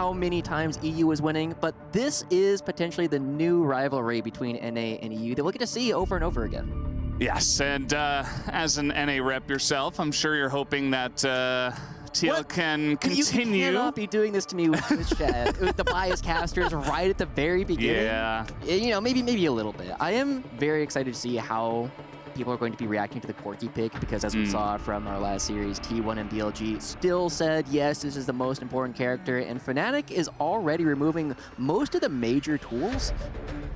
how many times EU is winning, but this is potentially the new rivalry between NA and EU that we'll get to see over and over again. Yes, and as an NA rep yourself, I'm sure you're hoping that TL can continue. You cannot be doing this to me with Twitch chat, with the bias casters right at the very beginning. Yeah. You know, maybe a little bit. I am very excited to see how people are going to be reacting to the Corki pick, because as we saw from our last series, T1 and BLG still said, yes, this is the most important character, and Fnatic is already removing most of the major tools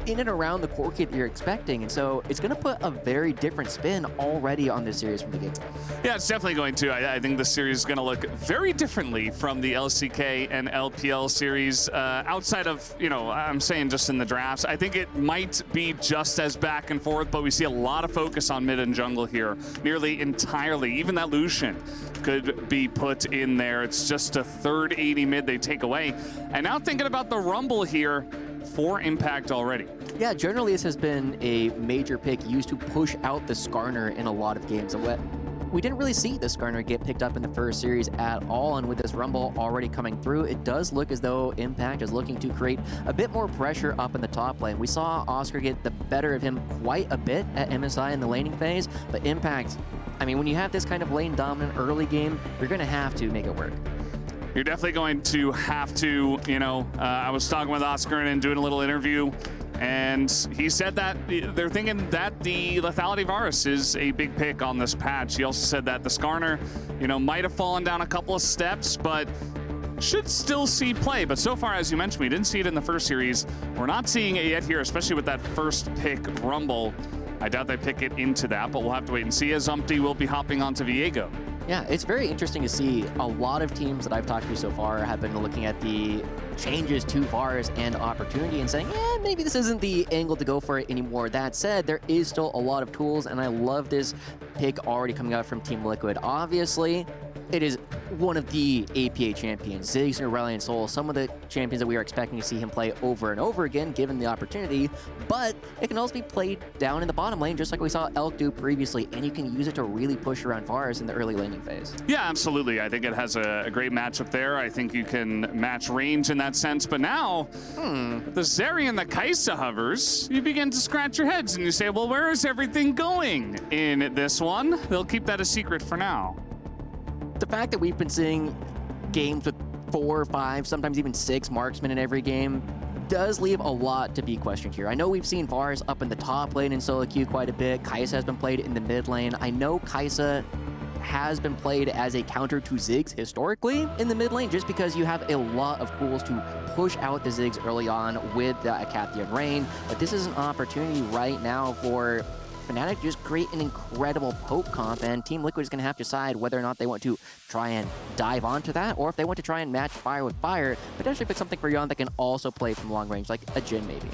in and around the core kit you're expecting, and so it's going to put a very different spin already on this series from the get-go. Yeah, it's definitely going to. I think this series is going to look very differently from the LCK and LPL series. Outside of, you know, I'm saying just in the drafts, I think it might be just as back and forth, but we see a lot of focus on mid and jungle here, nearly entirely. Even that Lucian could be put in there. It's just a third 80 mid they take away. And now thinking about the Rumble here, for Impact already. Yeah, generally this has been a major pick used to push out the Skarner in a lot of games. We didn't really see the Skarner get picked up in the first series at all, and with this Rumble already coming through, it does look as though Impact is looking to create a bit more pressure up in the top lane. We saw Oscar get the better of him quite a bit at MSI in the laning phase, but Impact, I mean, when you have this kind of lane dominant early game, you're going to have to make it work. You're definitely going to have to, you know, I was talking with Oscar and doing a little interview, and he said that they're thinking that the Lethality Varus is a big pick on this patch. He also said that the Skarner, you know, might have fallen down a couple of steps, but should still see play. But so far, as you mentioned, we didn't see it in the first series. We're not seeing it yet here, especially with that first pick Rumble. I doubt they pick it into that, but we'll have to wait and see, as Umpty will be hopping onto Viego. Yeah, it's very interesting to see. A lot of teams that I've talked to so far have been looking at the changes to VARs and Opportunity and saying, yeah, maybe this isn't the angle to go for it anymore. That said, there is still a lot of tools, and I love this pick already coming out from Team Liquid. Obviously, it is one of the APA champions, Ziggs and Aurelion Sol, some of the champions that we are expecting to see him play over and over again, given the opportunity, but it can also be played down in the bottom lane, just like we saw Elk do previously, and you can use it to really push around VARs in the early laning phase. Yeah, absolutely. I think it has a great matchup there. I think you can match range in that sense, but now, the Zeri and the Kai'Sa hovers, you begin to scratch your heads and you say, well, where is everything going in this one? They'll keep that a secret for now. The fact that we've been seeing games with 4, 5, sometimes even 6 marksmen in every game does leave a lot to be questioned here. I know we've seen VARs up in the top lane in solo queue quite a bit. Kai'Sa has been played in the mid lane. I know Kai'Sa has been played as a counter to Ziggs historically in the mid lane, just because you have a lot of tools to push out the Ziggs early on with the Acathia Rain. But this is an opportunity right now for Fnatic just create an incredible poke comp, and Team Liquid is going to have to decide whether or not they want to try and dive onto that, or if they want to try and match fire with fire, potentially pick something for Yon that can also play from long range, like a Jhin maybe.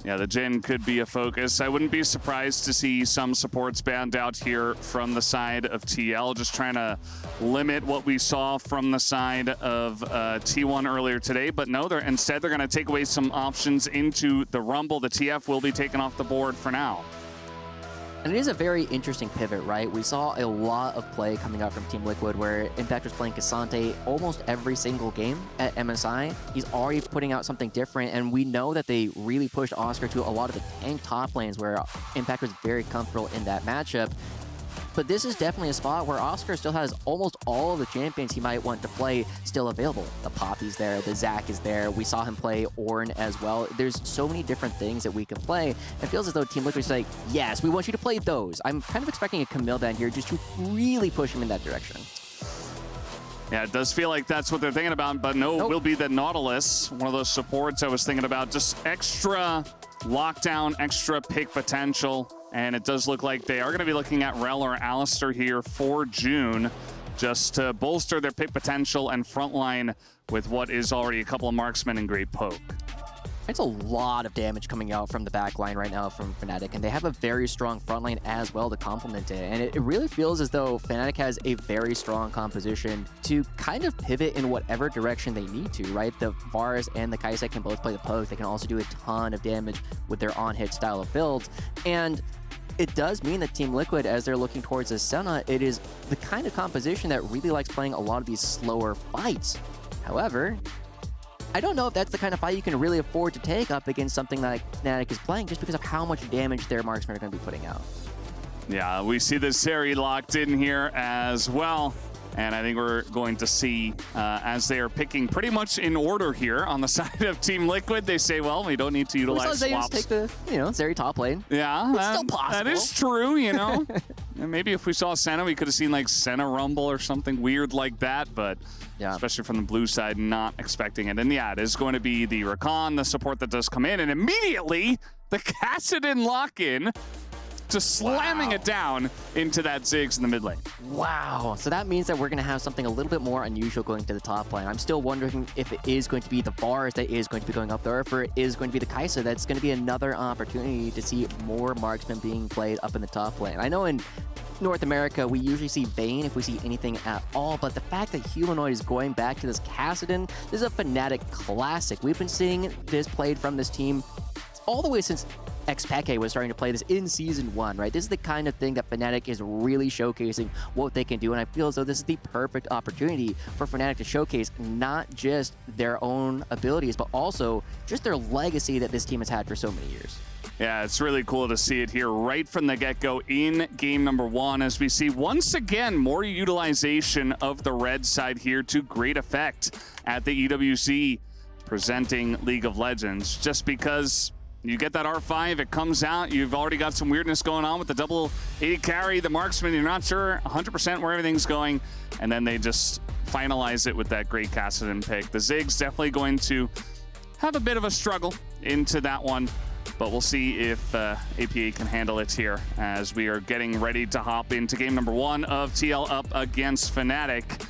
Yeah, the Jhin could be a focus. I wouldn't be surprised to see some supports banned out here from the side of TL, just trying to limit what we saw from the side of T1 earlier today. But no, instead they're going to take away some options into the Rumble. The TF will be taken off the board for now. And it is a very interesting pivot, right? We saw a lot of play coming out from Team Liquid where Impact was playing Cassante almost every single game at MSI. He's already putting out something different, and we know that they really pushed Oscar to a lot of the tank top lanes where Impact was very comfortable in that matchup. But this is definitely a spot where Oscar still has almost all of the champions he might want to play still available. The Poppy's there, the Zac is there. We saw him play Ornn as well. There's so many different things that we can play. It feels as though Team Liquid is like, yes, we want you to play those. I'm kind of expecting a Camille ban here just to really push him in that direction. Yeah, it does feel like that's what they're thinking about, but no, it will be the Nautilus, one of those supports I was thinking about. Just extra lockdown, extra pick potential. And it does look like they are going to be looking at Rel or Alistair here for June, just to bolster their pick potential and frontline with what is already a couple of marksmen and great poke. It's a lot of damage coming out from the back line right now from Fnatic, and they have a very strong front line as well to complement it. And it really feels as though Fnatic has a very strong composition to kind of pivot in whatever direction they need to, right? The Varus and the Kai'Sa can both play the poke. They can also do a ton of damage with their on-hit style of builds. And it does mean that Team Liquid, as they're looking towards the Senna, it is the kind of composition that really likes playing a lot of these slower fights. However, I don't know if that's the kind of fight you can really afford to take up against something like Fnatic is playing, just because of how much damage their marksmen are going to be putting out. Yeah, we see the Seri locked in here as well. And I think we're going to see, as they are picking pretty much in order here on the side of Team Liquid, they say, well, we don't need to utilize swaps. Take the, Seri top lane. Yeah, it's still possible. That is true, And maybe if we saw Senna, we could have seen like Senna Rumble or something weird like that, but yeah, especially from the blue side, not expecting it. And yeah, it is going to be the Rakan, the support that does come in, and immediately the Kassadin lock-in, just slamming it down into that Ziggs in the mid lane. Wow. So that means that we're going to have something a little bit more unusual going to the top lane. I'm still wondering if it is going to be the Varus that is going to be going up there, or if it is going to be the Kai'Sa. That's going to be another opportunity to see more marksmen being played up in the top lane. I know in North America, we usually see Vayne if we see anything at all, but the fact that Humanoid is going back to this Kassadin, this is a Fnatic classic. We've been seeing this played from this team all the way since Xpeke was starting to play this in Season 1, right? This is the kind of thing that Fnatic is really showcasing what they can do, and I feel as though this is the perfect opportunity for Fnatic to showcase not just their own abilities, but also just their legacy that this team has had for so many years. Yeah, it's really cool to see it here right from the get-go in game number 1, as we see once again more utilization of the red side here to great effect at the EWC presenting League of Legends, just because you get that R5, it comes out, you've already got some weirdness going on with the double 80 carry, the marksman, you're not sure 100% where everything's going, and then they just finalize it with that great Kassadin pick. The Ziggs definitely going to have a bit of a struggle into that one, but we'll see if APA can handle it here as we are getting ready to hop into game number 1 of TL up against Fnatic.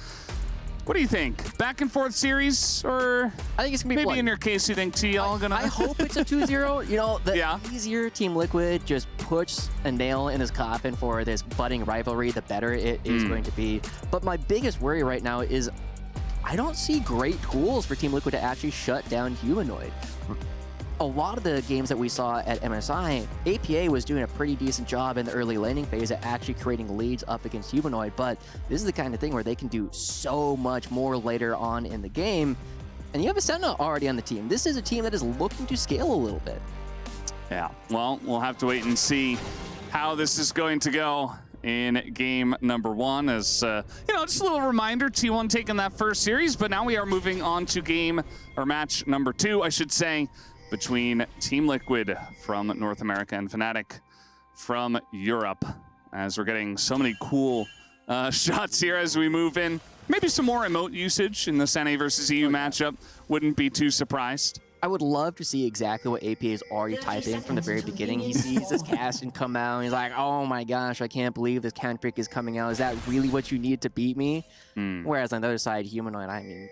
What do you think? Back and forth series, or I think it's gonna be maybe in your case you think TL gonna? I hope it's a 2-0. The easier Team Liquid just puts a nail in his coffin for this budding rivalry, the better it is going to be. But my biggest worry right now is I don't see great tools for Team Liquid to actually shut down Humanoid. A lot of the games that we saw at MSI, APA was doing a pretty decent job in the early laning phase at actually creating leads up against Humanoid, but this is the kind of thing where they can do so much more later on in the game, and you have a Sentinel already on the team. This is a team that is looking to scale a little bit. Yeah, well, we'll have to wait and see how this is going to go in game number 1, as just a little reminder, T1 taking that first series, but now we are moving on to match number 2, I should say, between Team Liquid from North America and Fnatic from Europe, as we're getting so many cool shots here as we move in. Maybe some more emote usage in the Sene versus EU matchup. Wouldn't be too surprised. I would love to see exactly what APA is already typing from the very beginning. He sees this cast and come out, and he's like, oh my gosh, I can't believe this cantrick is coming out. Is that really what you need to beat me? Whereas on the other side, Humanoid, I mean,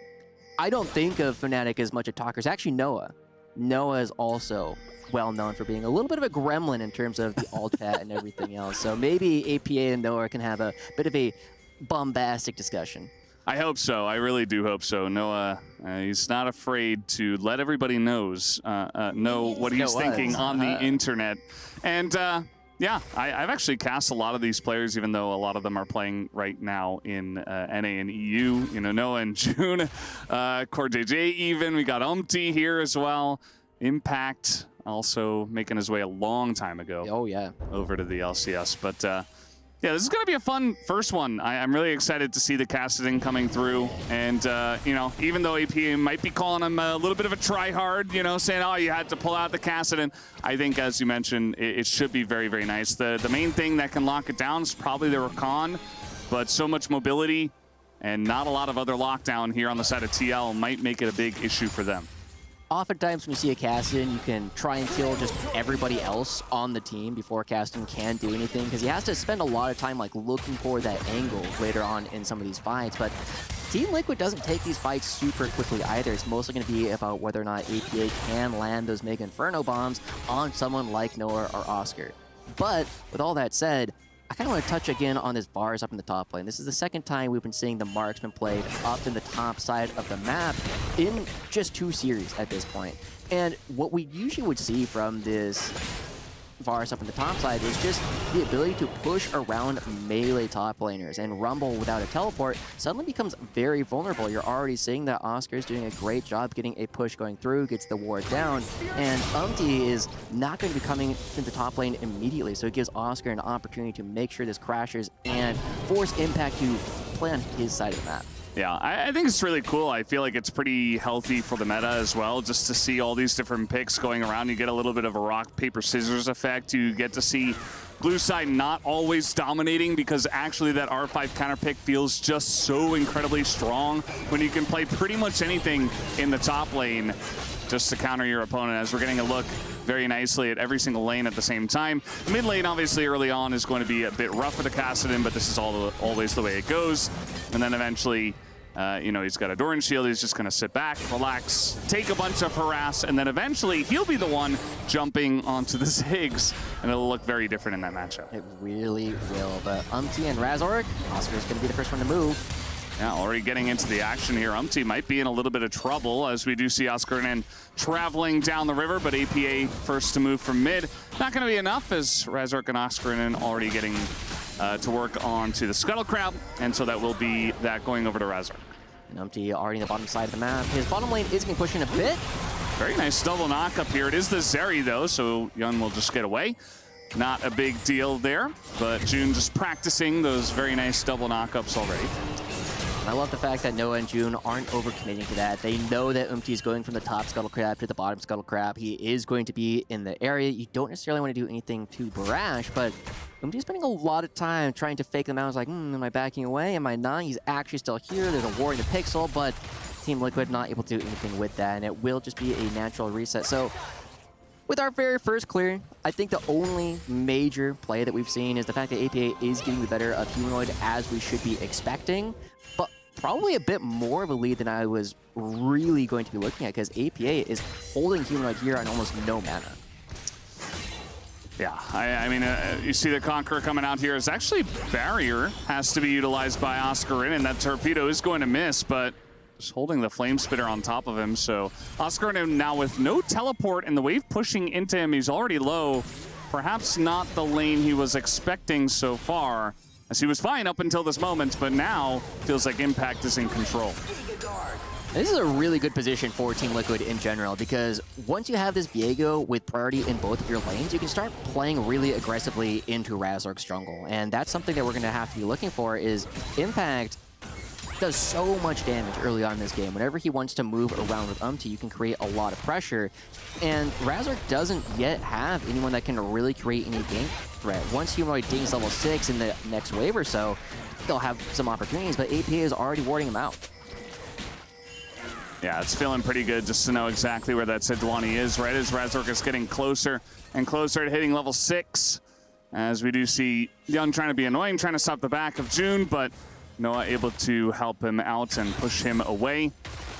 I don't think of Fnatic as much a talker. It's actually Noah. Noah is also well known for being a little bit of a gremlin in terms of the alt chat and everything else. So maybe APA and Noah can have a bit of a bombastic discussion. I hope so. I really do hope so. Noah, he's not afraid to let everybody know what he's thinking on the internet. And yeah, I've actually cast a lot of these players, even though a lot of them are playing right now in NA and EU. Noah and June, CoreJJ even. We got Umti here as well. Impact also making his way a long time ago. Oh, yeah. Over to the LCS. But yeah, this is going to be a fun first one. I'm really excited to see the Kassadin coming through. And, even though APA might be calling him a little bit of a try-hard, saying, oh, you had to pull out the Kassadin, I think, as you mentioned, it should be very, very nice. The main thing that can lock it down is probably the Rakan, but so much mobility and not a lot of other lockdown here on the side of TL might make it a big issue for them. Oftentimes when you see a Kassadin, you can try and kill just everybody else on the team before Kassadin can do anything, because he has to spend a lot of time looking for that angle later on in some of these fights. But Team Liquid doesn't take these fights super quickly either. It's mostly going to be about whether or not APA can land those Mega Inferno bombs on someone like Noah or Oscar. But with all that said, I kind of want to touch again on this Varus up in the top lane. This is the second time we've been seeing the marksman played up in the top side of the map in just 2 series at this point. And what we usually would see from this Varus up in the top side is just the ability to push around melee top laners, and Rumble without a teleport suddenly becomes very vulnerable. You're already seeing that Oscar is doing a great job getting a push going through, gets the ward down, and is not going to be coming to the top lane immediately, so it gives Oscar an opportunity to make sure this crashes and force Impact to play on his side of the map. Yeah, I think it's really cool. I feel like it's pretty healthy for the meta as well, just to see all these different picks going around. You get a little bit of a rock, paper, scissors effect. You get to see blue side not always dominating, because actually that R5 counter pick feels just so incredibly strong when you can play pretty much anything in the top lane just to counter your opponent, as we're getting a look very nicely at every single lane at the same time. Mid lane, obviously, early on is going to be a bit rough for the Kassadin, but this is always the way it goes. And then eventually, you know, he's got a Doran shield. He's just going to sit back, relax, take a bunch of harass, and then eventually he'll be the one jumping onto the Ziggs, and it'll look very different in that matchup. It really will. But and Razork, Oscar's going to be the first one to move. Yeah, already getting into the action here. Might be in a little bit of trouble, as we do see Oscar traveling down the river, but APA first to move from mid. Not going to be enough, as Razork and Oscar already getting to work onto the Scuttle Crab, and so that will be that going over to Razork. And already in the bottom side of the map. His bottom lane is going to push in a bit. Very nice double knock up here. It is the Zeri, though, so Yun will just get away. Not a big deal there, but June just practicing those very nice double knockups already. I love the fact that Noah and June aren't overcommitting to that. They know that is going from the top Scuttle Crab to the bottom Scuttle Crab. He is going to be in the area. You don't necessarily want to do anything too brash, but is spending a lot of time trying to fake them out. It's like, am I backing away? Am I not? He's actually still here. There's a war in the pixel, but Team Liquid not able to do anything with that, and it will just be a natural reset. So with our very first clear, I think the only major play that we've seen is the fact that APA is getting the better of Humanoid, as we should be expecting, but probably a bit more of a lead than I was really going to be looking at, because APA is holding Humanoid here on almost no mana. Yeah, I mean, you see the Conqueror coming out here. Is actually Barrier has to be utilized by Oscar, and that Torpedo is going to miss, but just holding the Flame Spitter on top of him. So Oscar now with no teleport and the wave pushing into him. He's already low. Perhaps not the lane he was expecting so far, as he was fine up until this moment, but now feels like Impact is in control. This is a really good position for Team Liquid in general, because once you have this Viego with priority in both of your lanes, you can start playing really aggressively into Razork's jungle. And that's something that we're going to have to be looking for, is Impact does so much damage early on in this game. Whenever he wants to move around with you can create a lot of pressure. And Razork doesn't yet have anyone that can really create any game threat. Once Humanoid dings level 6 in the next wave or so, they'll have some opportunities, but APA is already warding him out. Yeah, it's feeling pretty good just to know exactly where that Sejuani is, right as Razork is getting closer and closer to hitting level 6. As we do see Young trying to be annoying, trying to stop the back of June, but Noah able to help him out and push him away.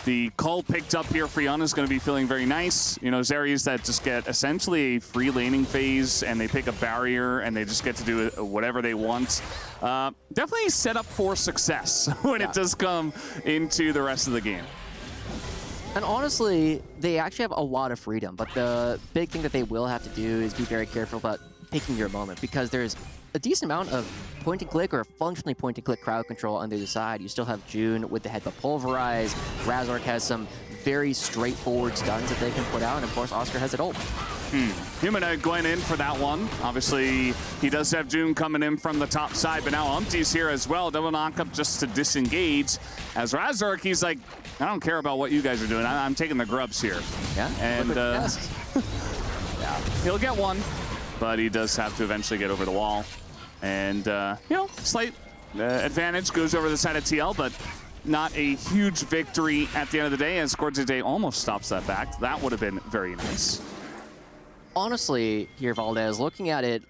The call picked up here for Yun is going to be feeling very nice. You know, Zeris that just get essentially a free laning phase, and they pick a barrier, and they just get to do whatever they want. Definitely set up for success when it does come into the rest of the game. And honestly, they actually have a lot of freedom, but the big thing that they will have to do is be very careful about picking your moment, because there's a decent amount of point-and-click or functionally point-and-click crowd control on the other side. You still have June with the Headbutt Pulverize. Razork has some very straightforward stuns that they can put out, and of course Oscar has it ult. Humanoid going in for that one. Obviously, he does have June coming in from the top side, but now Umpty's here as well. Double knockup just to disengage. As Razork, he's like, I don't care about what you guys are doing. I'm taking the grubs here. Yeah, and yeah, he'll get one, but he does have to eventually get over the wall. And, you know, slight advantage goes over the side of TL, but not a huge victory at the end of the day, as Quarterfinals almost stops that back. That would have been very nice. Honestly, here, Valdez, looking at it,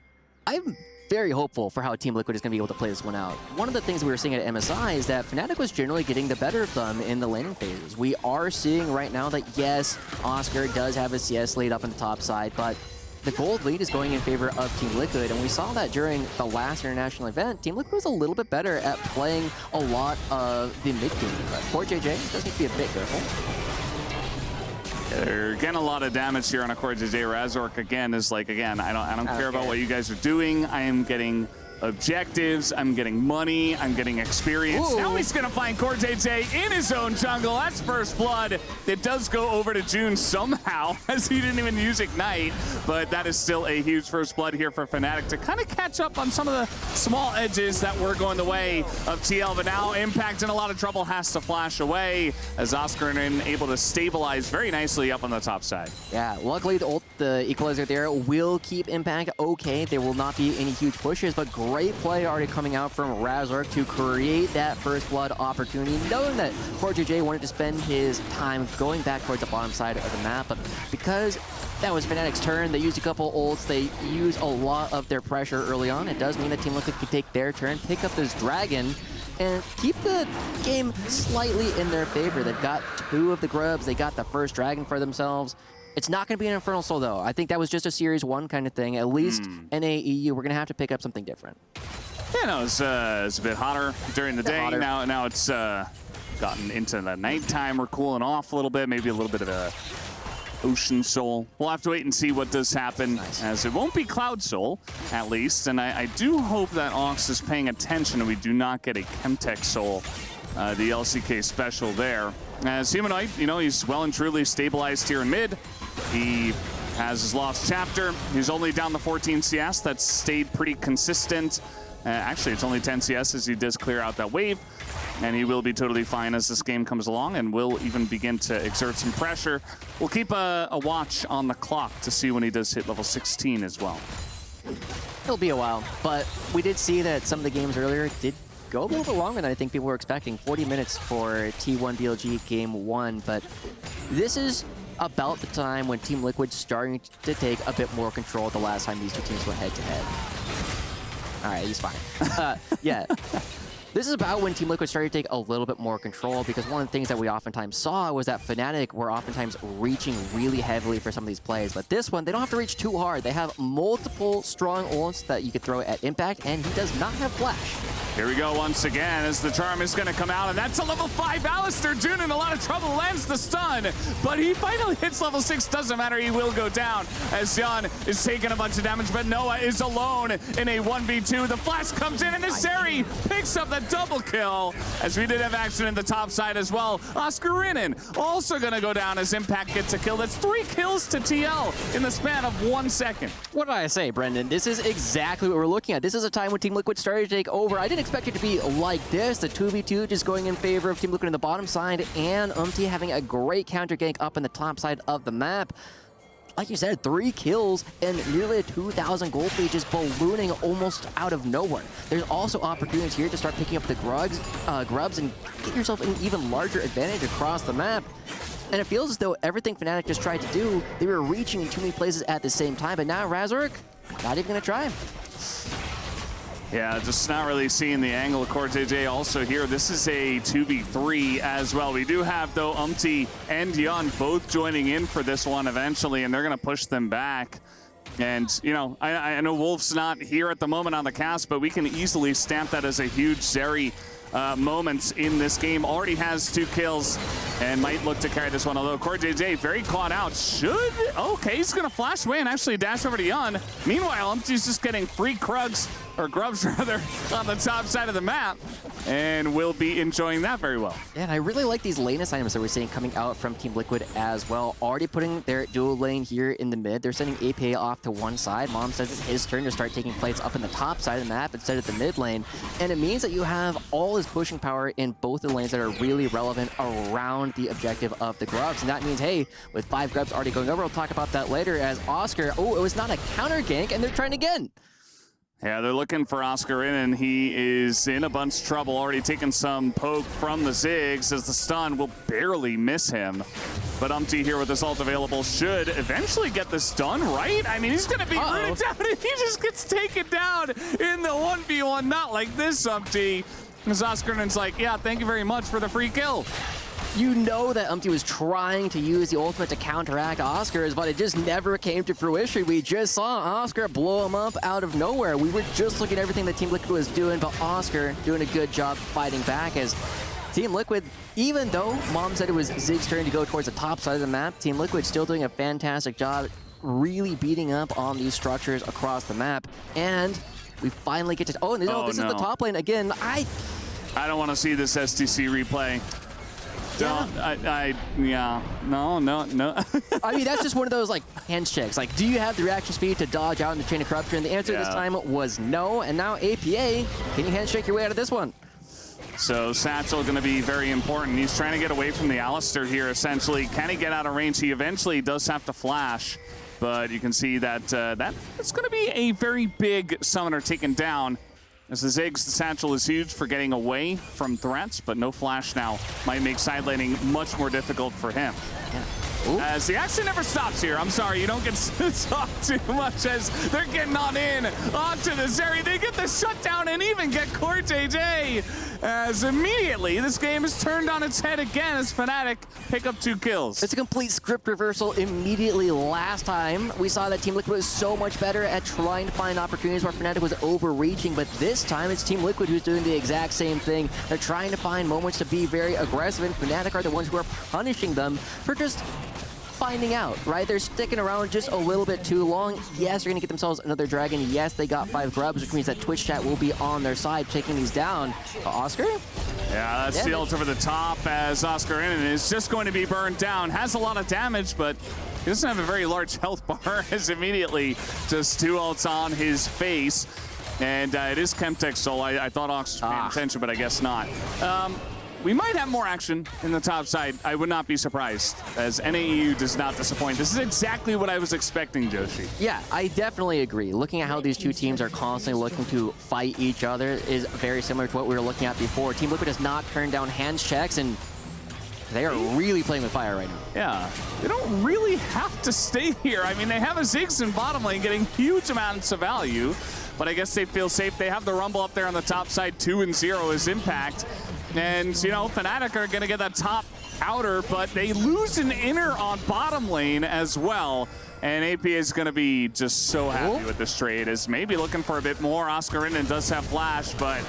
I'm very hopeful for how Team Liquid is going to be able to play this one out. One of the things we were seeing at MSI is that Fnatic was generally getting the better of them in the laning phases. We are seeing right now that, yes, Oscar does have a CS lead up in the top side, but the gold lead is going in favor of Team Liquid, and we saw that during the last international event. Team Liquid was a little bit better at playing a lot of the mid game, but poor JJ does need to be a bit careful. Yeah, They're getting a lot of damage here on a core JJ. Razork again is like, again, I don't care about what you guys are doing. I am getting objectives, I'm getting money, I'm getting experience. Ooh. Now he's gonna find Core JJ in his own jungle. That's first blood. It does go over to June somehow, as he didn't even use Ignite, but that is still a huge first blood here for Fnatic to kind of catch up on some of the small edges that were going the way of TL, but now Impact in a lot of trouble, has to flash away as Oscarinen able to stabilize very nicely up on the top side. Yeah, luckily the equalizer there will keep Impact okay. There will not be any huge pushes, but great play already coming out from Razork to create that first blood opportunity, knowing that Core JJ wanted to spend his time going back towards the bottom side of the map, but because that was Fnatic's turn, they used a couple ults, they used a lot of their pressure early on. It does mean that Team Liquid could take their turn, pick up this dragon, and keep the game slightly in their favor. They've got 2 of the grubs, they got the first dragon for themselves. It's not going to be an Infernal Soul, though. I think that was just a Series 1 kind of thing. At least NAEU, we're going to have to pick up something different. Yeah, no, it's a bit hotter during the day. Now it's gotten into the nighttime. We're cooling off a little bit, maybe a little bit of a Ocean Soul. We'll have to wait and see what does happen, as it won't be Cloud Soul, at least. And I do hope that Ox is paying attention and we do not get a Chemtech Soul, the LCK special there. As Humanoid, you know, he's well and truly stabilized here in mid. He has his lost chapter. He's only down to 14 CS. That's stayed pretty consistent. Actually, it's only 10 CS as he does clear out that wave. And he will be totally fine as this game comes along and will even begin to exert some pressure. We'll keep a watch on the clock to see when he does hit level 16 as well. It'll be a while, but we did see that some of the games earlier did go a little bit longer than I think people were expecting. 40 minutes for T1 BLG Game 1, but this is about the time when Team Liquid's starting to take a bit more control the last time these two teams went head-to-head. All right, he's fine. Yeah. This is about when Team Liquid started to take a little bit more control, because one of the things that we oftentimes saw was that Fnatic were oftentimes reaching really heavily for some of these plays. But this one, they don't have to reach too hard. They have multiple strong ults that you could throw at Impact, and he does not have Flash. Here we go once again as the charm is going to come out, and that's a level 5 Alistair. June in a lot of trouble, lands the stun, but he finally hits level 6. Doesn't matter, he will go down as Jan is taking a bunch of damage, but Noah is alone in a 1v2. The flash comes in, and Aseri picks up that double kill, as we did have action in the top side as well. Oscarinen also going to go down as Impact gets a kill. That's 3 kills to TL in the span of 1 second. What did I say, Brendan? This is exactly what we're looking at. This is a time when Team Liquid started to take over. I didn't expect it to be like this. The 2v2 just going in favor of Team Liquid on the bottom side, and having a great counter gank up in the top side of the map. Like you said, 3 kills and nearly a 2,000 gold lead just ballooning almost out of nowhere. There's also opportunities here to start picking up the grubs and get yourself an even larger advantage across the map. And it feels as though everything Fnatic just tried to do, they were reaching in too many places at the same time. But now Razork, not even going to try. Yeah, just not really seeing the angle of Core JJ also here. This is a 2v3 as well. We do have, though, and Jan both joining in for this one eventually, and they're going to push them back. And, you know, I know Wolf's not here at the moment on the cast, but we can easily stamp that as a huge Zeri moments in this game. Already has 2 kills and might look to carry this one, although Core JJ very caught out. Okay, he's gonna flash away and actually dash over to Yun. Meanwhile, Umpty's just getting free grubs rather, on the top side of the map, and will be enjoying that very well. Yeah, and I really like these lane assignments that we're seeing coming out from Team Liquid as well. Already putting their dual lane here in the mid. They're sending APA off to one side. Mom says it's his turn to start taking plays up in the top side of the map instead of the mid lane. And it means that you have all his pushing power in both the lanes that are really relevant around the objective of the grubs. And that means, hey, with 5 grubs already going over, we'll talk about that later, as Oscar, oh, it was not a counter gank, and they're trying again. Yeah, they're looking for Oscarinen. He is in a bunch of trouble, already taking some poke from the Ziggs, as the stun will barely miss him. But Umpty here with his ult available should eventually get the stun, right? I mean, he's going to be rooted down, and he just gets taken down in the 1v1. Not like this, Umpty. Because Oscarinen's like, yeah, thank you very much for the free kill. You know that Umpty was trying to use the ultimate to counteract Oscar's, but it just never came to fruition. We just saw Oscar blow him up out of nowhere. We were just looking at everything that Team Liquid was doing, but Oscar doing a good job fighting back, as Team Liquid, even though Mom said it was Zig's turn to go towards the top side of the map, Team Liquid still doing a fantastic job really beating up on these structures across the map. And we finally get to... Oh, no, this is the top lane again. I don't want to see this STC replay. Yeah. No. I mean, that's just one of those, like, hands checks. Like, do you have the reaction speed to dodge out in the chain of corruption? The answer this time was no. And now APA, can you handshake your way out of this one? So Satchel going to be very important. He's trying to get away from the Alistair here, essentially. Can he get out of range? He eventually does have to flash. But you can see that it's going to be a very big summoner taken down. As the Ziggs, the Satchel is huge for getting away from threats, but no flash now might make side laning much more difficult for him. Yeah. As the action never stops here. I'm sorry, you don't get to talk too much as they're getting on in onto the Zeri. They get the shutdown and even get Core JJ. As immediately this game is turned on its head again as Fnatic pick up 2 kills. It's a complete script reversal immediately. Last time we saw that Team Liquid was so much better at trying to find opportunities where Fnatic was overreaching, but this time it's Team Liquid who's doing the exact same thing. They're trying to find moments to be very aggressive, and Fnatic are the ones who are punishing them for just finding out, right? They're sticking around just a little bit too long. Yes, they're gonna get themselves another dragon. Yes, they got 5 grubs, which means that Twitch chat will be on their side, taking these down. Oscar? Yeah, that's the ult over the top as Oscar Innen is just going to be burned down. Has a lot of damage, but he doesn't have a very large health bar as immediately just 2 ults on his face. And it is Chemtech, so I thought Ox was paying attention, but I guess not. We might have more action in the top side. I would not be surprised, as NAEU does not disappoint. This is exactly what I was expecting, Joshi. Yeah, I definitely agree. Looking at how these two teams are constantly looking to fight each other is very similar to what we were looking at before. Team Liquid has not turned down hands checks, and they are really playing with fire right now. Yeah, they don't really have to stay here. I mean, they have a Ziggs in bottom lane getting huge amounts of value, but I guess they feel safe. They have the Rumble up there on the top side. 2-0 is Impact. And, you know, Fnatic are going to get that top outer, but they lose an inner on bottom lane as well. And AP is going to be just so happy with this trade, is maybe looking for a bit more. Oscar Innen does have flash, but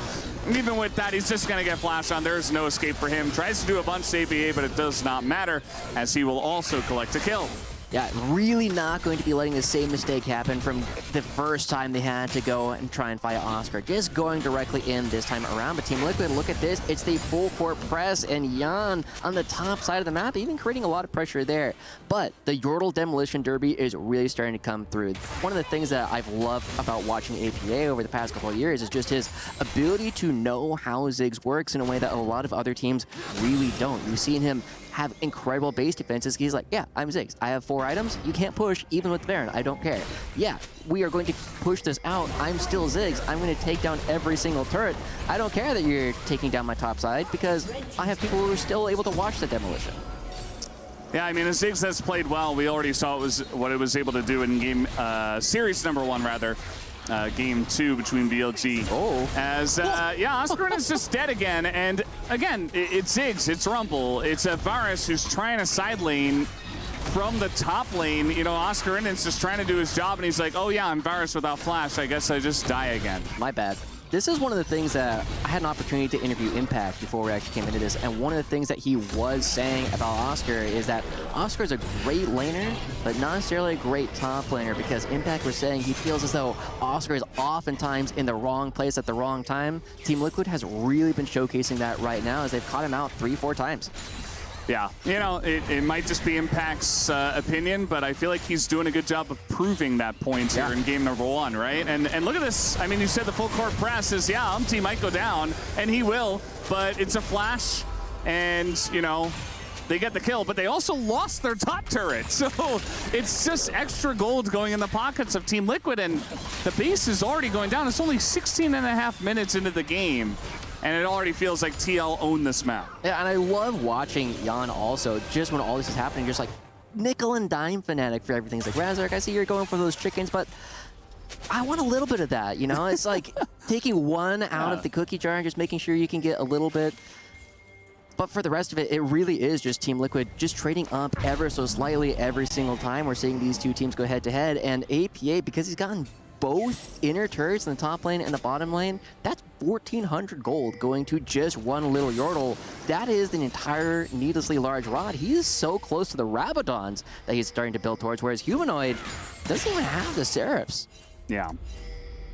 even with that, he's just going to get flash on. There's no escape for him. Tries to do a bunch to APA, but it does not matter, as he will also collect a kill. Yeah, really not going to be letting the same mistake happen from the first time they had to go and try and fight Oscar. Just going directly in this time around. But Team Liquid, look at this. It's the full court press, and Jan on the top side of the map, even creating a lot of pressure there. But the Yordle Demolition Derby is really starting to come through. One of the things that I've loved about watching APA over the past couple of years is just his ability to know how Ziggs works in a way that a lot of other teams really don't. You've seen him have incredible base defenses. He's like, yeah, I'm Ziggs. I have 4 items. You can't push even with Baron. I don't care. Yeah, we are going to push this out. I'm still Ziggs. I'm going to take down every single turret. I don't care that you're taking down my top side because I have people who are still able to watch the demolition. Yeah, I mean, the Ziggs has played well. We already saw what it was able to do in game series number 1, rather. Game 2 between BLG. As, yeah, Oscar is just dead again. And again, it's Ziggs, it's Rumble, it's a Varus who's trying to side lane from the top lane. You know, Oscar Innen's just trying to do his job, and he's like, oh yeah, I'm Varus without flash. I guess I just die again. My bad. This is one of the things that I had an opportunity to interview Impact before we actually came into this, and one of the things that he was saying about Oscar is that Oscar is a great laner, but not necessarily a great top laner, because Impact was saying he feels as though Oscar is oftentimes in the wrong place at the wrong time. Team Liquid has really been showcasing that right now as they've caught him out 3-4 times. Yeah, you know, it might just be Impact's opinion, but I feel like he's doing a good job of proving that point here in game number 1, right? And look at this. I mean, you said the full court press is, yeah, Umti might go down, and he will, but it's a flash, and, you know, they get the kill, but they also lost their top turret. So it's just extra gold going in the pockets of Team Liquid, and the base is already going down. It's only 16.5 minutes into the game, and it already feels like TL owned this map. Yeah, and I love watching Jan also, just when all this is happening, just like nickel and dime Fnatic for everything. It's like, Razork, I see you're going for those chickens, but I want a little bit of that, you know? It's like taking one out of the cookie jar and just making sure you can get a little bit. But for the rest of it, it really is just Team Liquid just trading up ever so slightly every single time we're seeing these two teams go head-to-head. And APA, because he's gotten both inner turrets in the top lane and the bottom lane, that's 1,400 gold going to just one little Yordle. That is an entire needlessly large rod. He is so close to the Rabadons that he's starting to build towards, whereas Humanoid doesn't even have the Seraphs. Yeah.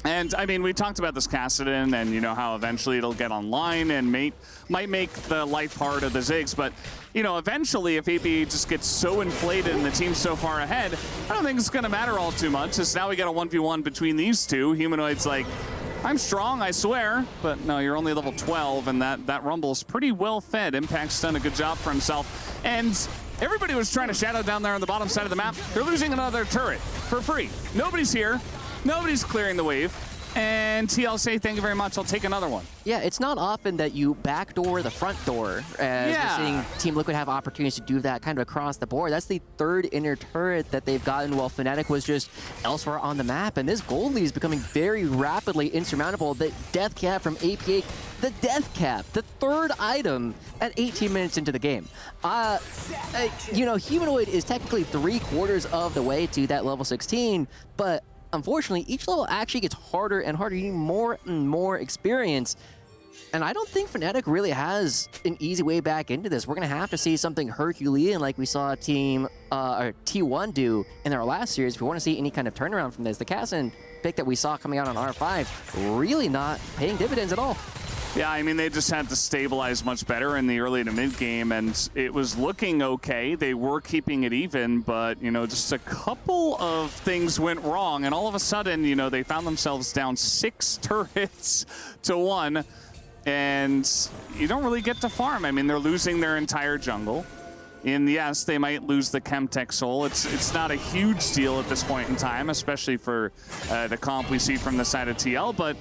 And I mean, we talked about this Kassadin and you know how eventually it'll get online and might make the life hard of the Ziggs, but you know, eventually if AB just gets so inflated and the team's so far ahead, I don't think it's gonna matter all too much. It's now we got a 1v1 between these two. Humanoid's like, I'm strong, I swear, but no, you're only level 12 and that Rumble's pretty well fed. Impact's done a good job for himself. And everybody was trying to shadow down there on the bottom side of the map. They're losing another turret for free. Nobody's here. Nobody's clearing the wave. And TL say, thank you very much, I'll take another one. Yeah, it's not often that you backdoor the front door. As we're seeing Team Liquid have opportunities to do that kind of across the board. That's the third inner turret that they've gotten while Fnatic was just elsewhere on the map. And this gold lead is becoming very rapidly insurmountable. The death cap from APA, the death cap, the third item at 18 minutes into the game. You know, Humanoid is technically 3/4 of the way to that level 16, but unfortunately, each level actually gets harder and harder. You need more and more experience. And I don't think Fnatic really has an easy way back into this. We're going to have to see something Herculean like we saw T1 do in our last series if we want to see any kind of turnaround from this. The Kassadin pick that we saw coming out on R5 really not paying dividends at all. Yeah, I mean, they just had to stabilize much better in the early to mid game, and it was looking okay. They were keeping it even, but, you know, just a couple of things went wrong, and all of a sudden, you know, they found themselves down 6 turrets to 1, and you don't really get to farm. I mean, they're losing their entire jungle. And yes, they might lose the Chemtech Soul. It's not a huge deal at this point in time, especially for the comp we see from the side of TL, but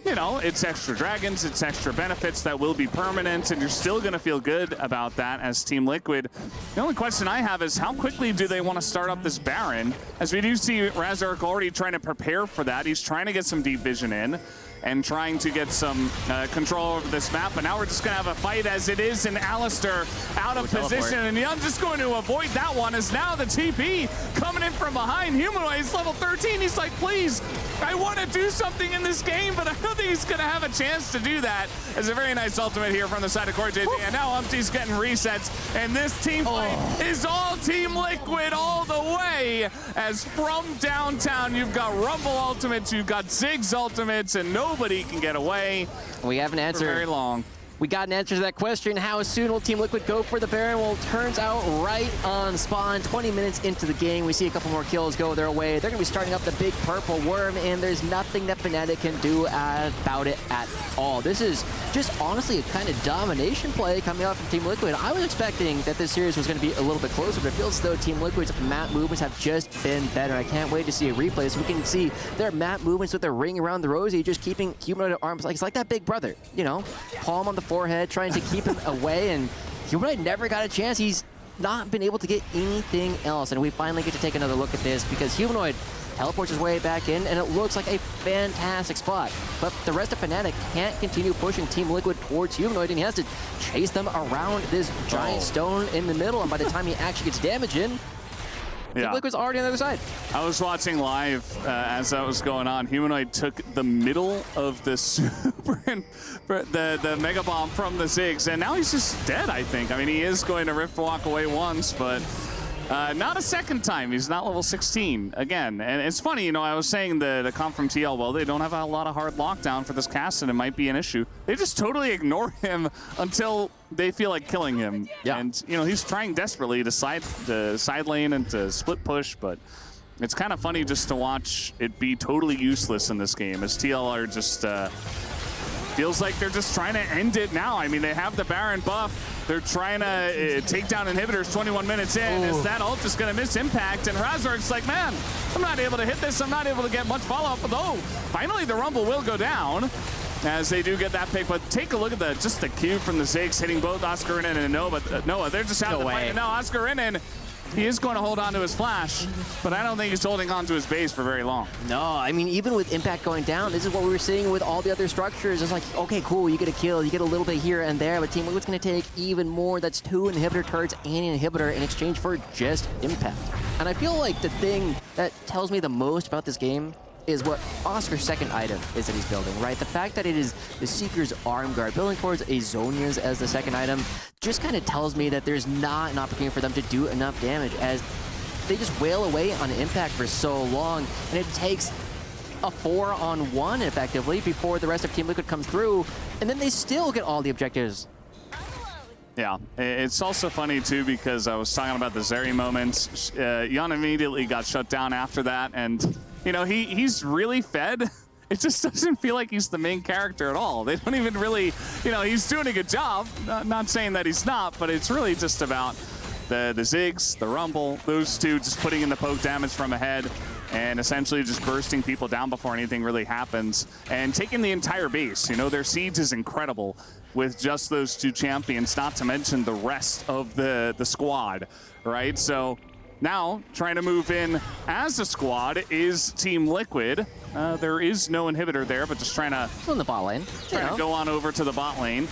you know, it's extra dragons, it's extra benefits that will be permanent, and you're still going to feel good about that as Team Liquid. The only question I have is how quickly do they want to start up this Baron? As we do see Razork already trying to prepare for that. He's trying to get some deep vision in and trying to get some control over this map. But now we're just going to have a fight as it is, and Alistair out of position. And I'm just going to avoid that one as now the TP coming in from behind. Humanoid is level 13. He's like, please, I want to do something in this game, but I don't think he's going to have a chance to do that. It's a very nice ultimate here from the side of CoreJJ. And now Umpty's getting resets. And this team fight is all Team Liquid all the way. As from downtown, you've got Rumble ultimates, you've got Ziggs ultimates, and nobody can get away. We have an answer. For very long. We got an answer to that question. How soon will Team Liquid go for the Baron? Well, turns out right on spawn, 20 minutes into the game, we see a couple more kills go their way. They're going to be starting up the big purple worm, and there's nothing that Fnatic can do about it at all. This is just honestly a kind of domination play coming out from Team Liquid. I was expecting that this series was going to be a little bit closer, but it feels as though Team Liquid's map movements have just been better. I can't wait to see a replay so we can see their map movements with their ring around the rosy, just keeping Humanoid at arms. It's like that big brother, you know, palm on the forehead, trying to keep him away, and Humanoid never got a chance. He's not been able to get anything else, and we finally get to take another look at this because Humanoid teleports his way back in, and it looks like a fantastic spot. But the rest of Fnatic can't continue pushing Team Liquid towards Humanoid, and he has to chase them around this giant stone in the middle, and by the time he actually gets damage in, Team Liquid's already on the other side. I was watching live as that was going on. Humanoid took the middle of the super and the Mega Bomb from the Ziggs, and now he's just dead, I think. I mean, he is going to Rift Walk away once, but not a second time. He's not level 16 again. And it's funny, you know, I was saying the comp from TL, well, they don't have a lot of hard lockdown for this cast, and it might be an issue. They just totally ignore him until they feel like killing him. Yeah. And, you know, he's trying desperately to side lane and to split push, but it's kind of funny just to watch it be totally useless in this game as TL are just feels like they're just trying to end it now. I mean, they have the Baron buff. They're trying to take down inhibitors 21 minutes in. Is that ult is going to miss impact? And Razork's like, man, I'm not able to hit this. I'm not able to get much follow-up. Although, finally, the Rumble will go down as they do get that pick. But take a look at just the cue from the Ziggs hitting both Oscarinen and Noah. They're just out of the fight. And now Oscarinen, he is going to hold on to his flash, but I don't think he's holding on to his base for very long. No, I mean, even with impact going down, this is what we were seeing with all the other structures. It's like, okay, cool, you get a kill, you get a little bit here and there, but Team Liquid's going to take even more. That's 2 inhibitor turrets and an inhibitor in exchange for just impact. And I feel like the thing that tells me the most about this game is what Oscar's second item is that he's building, right? The fact that it is the Seeker's arm guard, building towards Azonia's as the second item, just kind of tells me that there's not an opportunity for them to do enough damage, as they just wail away on impact for so long, and it takes a 4-on-1 effectively before the rest of Team Liquid comes through, and then they still get all the objectives. Yeah, it's also funny too because I was talking about the Zeri moments. Jan immediately got shut down after that, and you know he's really fed. It just doesn't feel like he's the main character at all. They don't even really, you know, he's doing a good job. Not saying that he's not, but it's really just about the Ziggs, the Rumble, those two just putting in the poke damage from ahead and essentially just bursting people down before anything really happens and taking the entire base. You know, their siege is incredible with just those two champions, not to mention the rest of the squad, right? So now trying to move in as a squad is Team Liquid. There is no inhibitor there, but just trying to in the bot lane. Trying to go on over to the bot lane.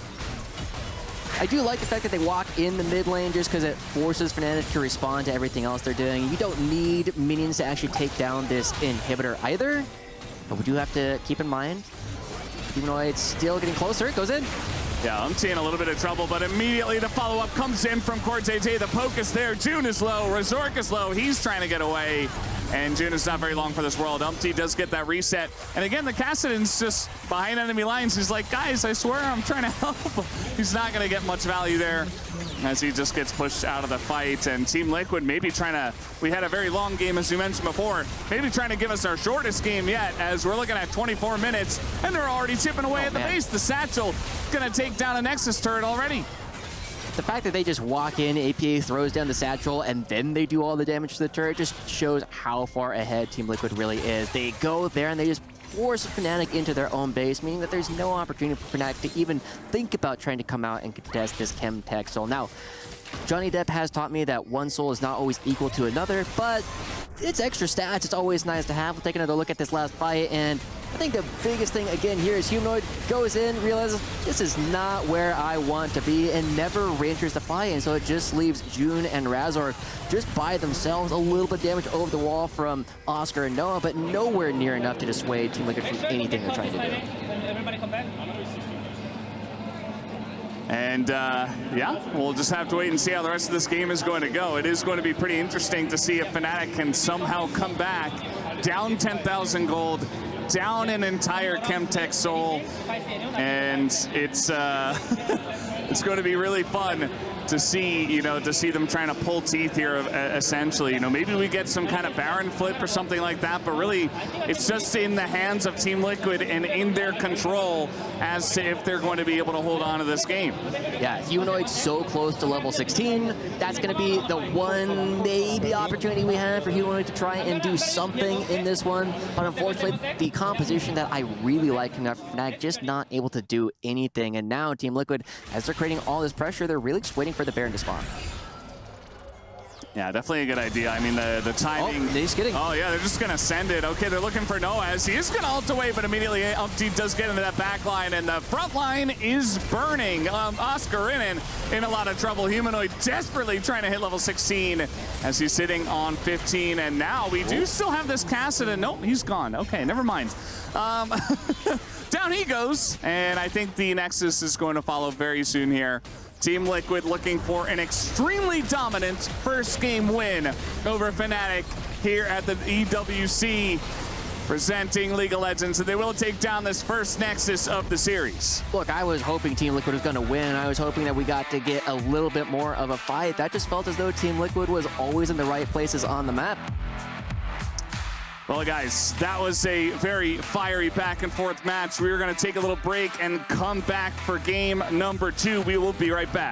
I do like the fact that they walk in the mid lane just because it forces Fnatic to respond to everything else they're doing. You don't need minions to actually take down this inhibitor either, but we do have to keep in mind, even though it's still getting closer, it goes in. Yeah, I'm seeing a little bit of trouble, but immediately the follow-up comes in from Cortez. The poke is there. June is low. Razork is low. He's trying to get away. And June is not very long for this world. Umpty does get that reset. And again, the Kassadin's just behind enemy lines. He's like, guys, I swear I'm trying to help. He's not going to get much value there as he just gets pushed out of the fight. And Team Liquid maybe trying to, we had a very long game, as you mentioned before, maybe trying to give us our shortest game yet, as we're looking at 24 minutes, and they're already chipping away at the base. The Satchel going to take down a Nexus turret already. The fact that they just walk in, APA throws down the Satchel, and then they do all the damage to the turret just shows how far ahead Team Liquid really is. They go there and they just force Fnatic into their own base, meaning that there's no opportunity for Fnatic to even think about trying to come out and contest this Chemtech soul. Now, Johnny Depp has taught me that one soul is not always equal to another, but it's extra stats. It's always nice to have. We'll take another look at this last fight, and I think the biggest thing again here is Humanoid goes in, realizes this is not where I want to be, and never re-enters the fight, and so it just leaves June and Razor just by themselves. A little bit of damage over the wall from Oscar and Noah, but nowhere near enough to dissuade Team Liquid from anything they're trying to do. Everybody come back. And yeah, we'll just have to wait and see how the rest of this game is going to go. It is going to be pretty interesting to see if Fnatic can somehow come back down 10,000 gold, down an entire Chemtech soul, and it's it's going to be really fun to see, you know, to see them trying to pull teeth here, essentially. You know, maybe we get some kind of Baron flip or something like that, but really it's just in the hands of Team Liquid and in their control as to if they're going to be able to hold on to this game. Yeah, Humanoid's so close to level 16. That's going to be the one maybe opportunity we have for Humanoid to try and do something in this one. But unfortunately, the composition that I really like from Fnatic just not able to do anything. And now Team Liquid, as they're creating all this pressure, they're really just waiting for the Baron to spawn. Yeah, definitely a good idea. I mean, the timing. Oh, he's getting. Oh, yeah, they're just going to send it. Okay, they're looking for Noaz. He is going to ult away, but immediately Umpty does get into that back line, and the front line is burning. Oscar in a lot of trouble. Humanoid desperately trying to hit level 16 as he's sitting on 15, and now we do still have this Kassadin. Nope, he's gone. Okay, never mind. Down he goes, and I think the Nexus is going to follow very soon here. Team Liquid looking for an extremely dominant first game win over Fnatic here at the EWC, presenting League of Legends, and they will take down this first Nexus of the series. Look, I was hoping Team Liquid was going to win. I was hoping that we got to get a little bit more of a fight. That just felt as though Team Liquid was always in the right places on the map. Well, guys, that was a very fiery back and forth match. We are going to take a little break and come back for game number 2. We will be right back.